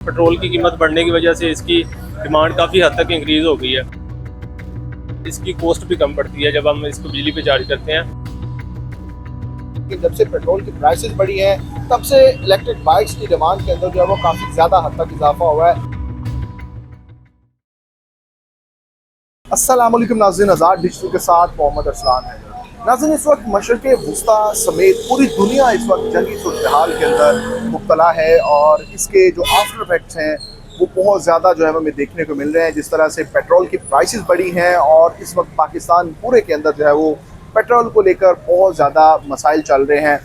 Petrol की कीमत बढ़ने की वजह से इसकी डिमांड काफ़ी हद तक इंक्रीज़ हो गई है। इसकी कॉस्ट भी कम पड़ती है जब हम इसको बिजली पे चार्ज करते हैं। कि जब से पेट्रोल की प्राइसेस बढ़ी हैं तब से इलेक्ट्रिक बाइक्स की डिमांड के अंदर जो है वो काफ़ी ज़्यादा हद तक इजाफा हुआ है। अस्सलाम वालेकुम नाज़रीन, आज़ाद डिजिटल के साथ मोहम्मद अरसलान है। नाज़रीन, इस वक्त मशरक़ वुस्ता समेत पूरी दुनिया इस वक्त जंगी सूरत-ए-हाल के अंदर मुब्तला है और इसके जो आफ्टर इफेक्ट्स हैं वो बहुत ज़्यादा जो है हमें देखने को मिल रहे हैं। जिस तरह से पेट्रोल की प्राइसेस बढ़ी हैं और इस वक्त पाकिस्तान पूरे के अंदर जो है वो पेट्रोल को लेकर बहुत ज़्यादा मसाइल चल रहे हैं।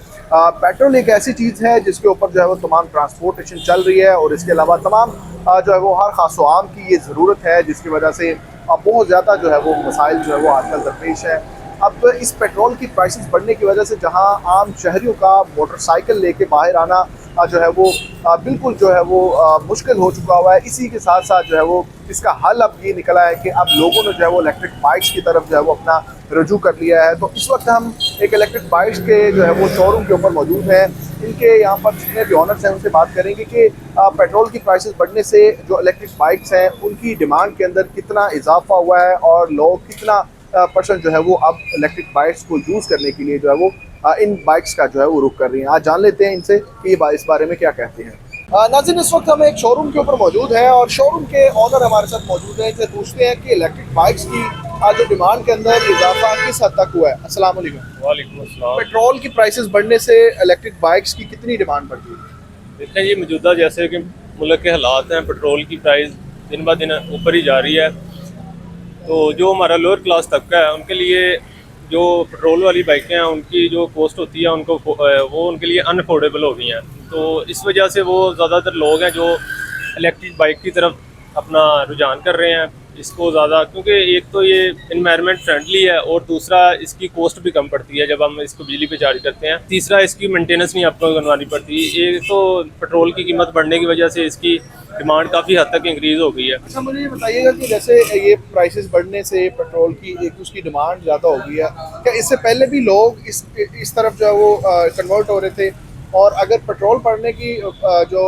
पेट्रोल एक ऐसी चीज़ है जिसके ऊपर जो है वो तमाम ट्रांसपोर्टेशन चल रही है और इसके अलावा तमाम जो है वो हर खास व आम की ये ज़रूरत है, जिसकी वजह से बहुत ज़्यादा जो है वो मसाइल जो है वो आजकल दरपेश है। अब इस पेट्रोल की प्राइसेस बढ़ने की वजह से जहां आम शहरियों का मोटरसाइकिल लेके बाहर आना जो है वो बिल्कुल जो है वो मुश्किल हो चुका हुआ है। इसी के साथ साथ जो है वो इसका हल अब ये निकला है कि अब लोगों ने जो है वो इलेक्ट्रिक बाइक्स की तरफ जो है वो अपना रुजू कर लिया है। तो इस वक्त हम एक इलेक्ट्रिक बाइक्स के जो है वो शोरूम के ऊपर मौजूद हैं। इनके यहाँ पर जितने भी ऑनर्स हैं उनसे बात करेंगे कि पेट्रोल की प्राइसेस बढ़ने से जो इलेक्ट्रिक बाइक्स हैं उनकी डिमांड के अंदर कितना इजाफा हुआ है और लोग कितना परसेंट जो है वो अब इलेक्ट्रिक बाइक्स को यूज़ करने के लिए जो है वो इन बाइक्स का जो है वो रुख कर रही हैं। आज जान लेते हैं इनसे कि ये इस बारे में क्या कहते हैं। नाज़रीन, इस वक्त हम एक शोरूम के ऊपर मौजूद हैं और शोरूम के ऑनर हमारे साथ मौजूद हैं। इनसे पूछते हैं कि इलेक्ट्रिक बाइक्स की जो डिमांड के अंदर इजाफा किस हद तक हुआ है। अस्सलाम वालेकुम। वालेकुम अस्सलाम। पेट्रोल की प्राइसेस बढ़ने से इलेक्ट्रिक बाइक्स की कितनी डिमांड बढ़ गई? देखें जी, मौजूदा जैसे कि मुल्क के हालात हैं, पेट्रोल की प्राइस दिन ब दिन ऊपर ही जा रही है। तो जो हमारा लोअर क्लास तबका है उनके लिए जो पेट्रोल वाली बाइकें हैं उनकी जो कॉस्ट होती है उनको वो उनके लिए अनअफोर्डेबल हो गई हैं। तो इस वजह से वो ज़्यादातर लोग हैं जो इलेक्ट्रिक बाइक की तरफ अपना रुझान कर रहे हैं इसको ज़्यादा, क्योंकि एक तो ये इन्वायरमेंट फ्रेंडली है और दूसरा इसकी कॉस्ट भी कम पड़ती है जब हम इसको बिजली पे चार्ज करते हैं। तीसरा, इसकी मेंटेनेंस नहीं आपको करवानी पड़ती। एक तो पेट्रोल की कीमत बढ़ने की वजह से इसकी डिमांड काफ़ी हद तक इंक्रीज़ हो गई है। अच्छा, मुझे ये बताइएगा कि जैसे ये प्राइसेस बढ़ने से पेट्रोल की एक उसकी डिमांड ज़्यादा हो गई है, क्या इससे पहले भी लोग इस तरफ जो है वो कन्वर्ट हो रहे थे? और अगर पेट्रोल बढ़ने की जो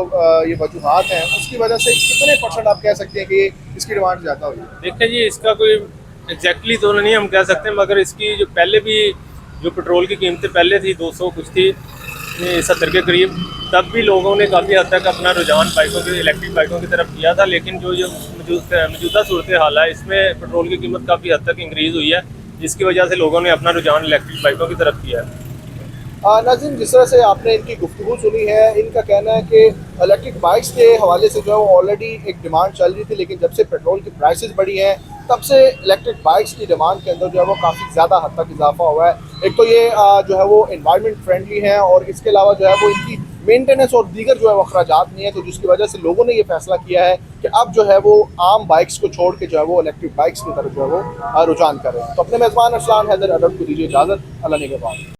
ये वजूहात हैं उसकी वजह से कितने परसेंट आप कह सकते हैं कि इसकी डिमांड ज़्यादा हुई है? देखिए जी, इसका कोई एग्जैक्टली तो नहीं हम कह सकते, मगर इसकी जो पहले भी जो पेट्रोल की कीमतें पहले थी 200 कुछ थी 70 के करीब, तब भी लोगों ने काफ़ी हद तक अपना रुझान बाइकों की इलेक्ट्रिक बाइकों की तरफ किया था। लेकिन जो जो मौजूदा सूरत हाल है इसमें पेट्रोल की कीमत काफ़ी हद तक इंक्रीज़ हुई है, जिसकी वजह से लोगों ने अपना रुझान इलेक्ट्रिक बाइकों की तरफ किया है। नाज़रीन, जिस तरह से आपने इनकी गुफ्तगू सुनी है, इनका कहना है कि इलेक्ट्रिक बाइक्स के हवाले से जो है वो ऑलरेडी एक डिमांड चल रही थी, लेकिन जब से पेट्रोल की प्राइसेस बढ़ी हैं तब से इलेक्ट्रिक बाइक्स की डिमांड के अंदर जो है वो काफ़ी ज़्यादा हद तक इजाफा हुआ है। एक तो ये जो है वो इन्वायरमेंट फ्रेंडली है और इसके अलावा जो है वो इनकी मेंटेनेंस और दीगर जो है वो अखराजात नहीं है, तो जिसकी वजह से लोगों ने ये फैसला किया है कि अब जो है वो आम बाइक्स को छोड़ के जो है वो इलेक्ट्रिक बाइक्स की तरफ जो है वो रुझान कर रहे हैं। तो अपने मेज़बान अरसलान हैदर अदब को दीजिए इजाज़त। अल्लाह निगहबान।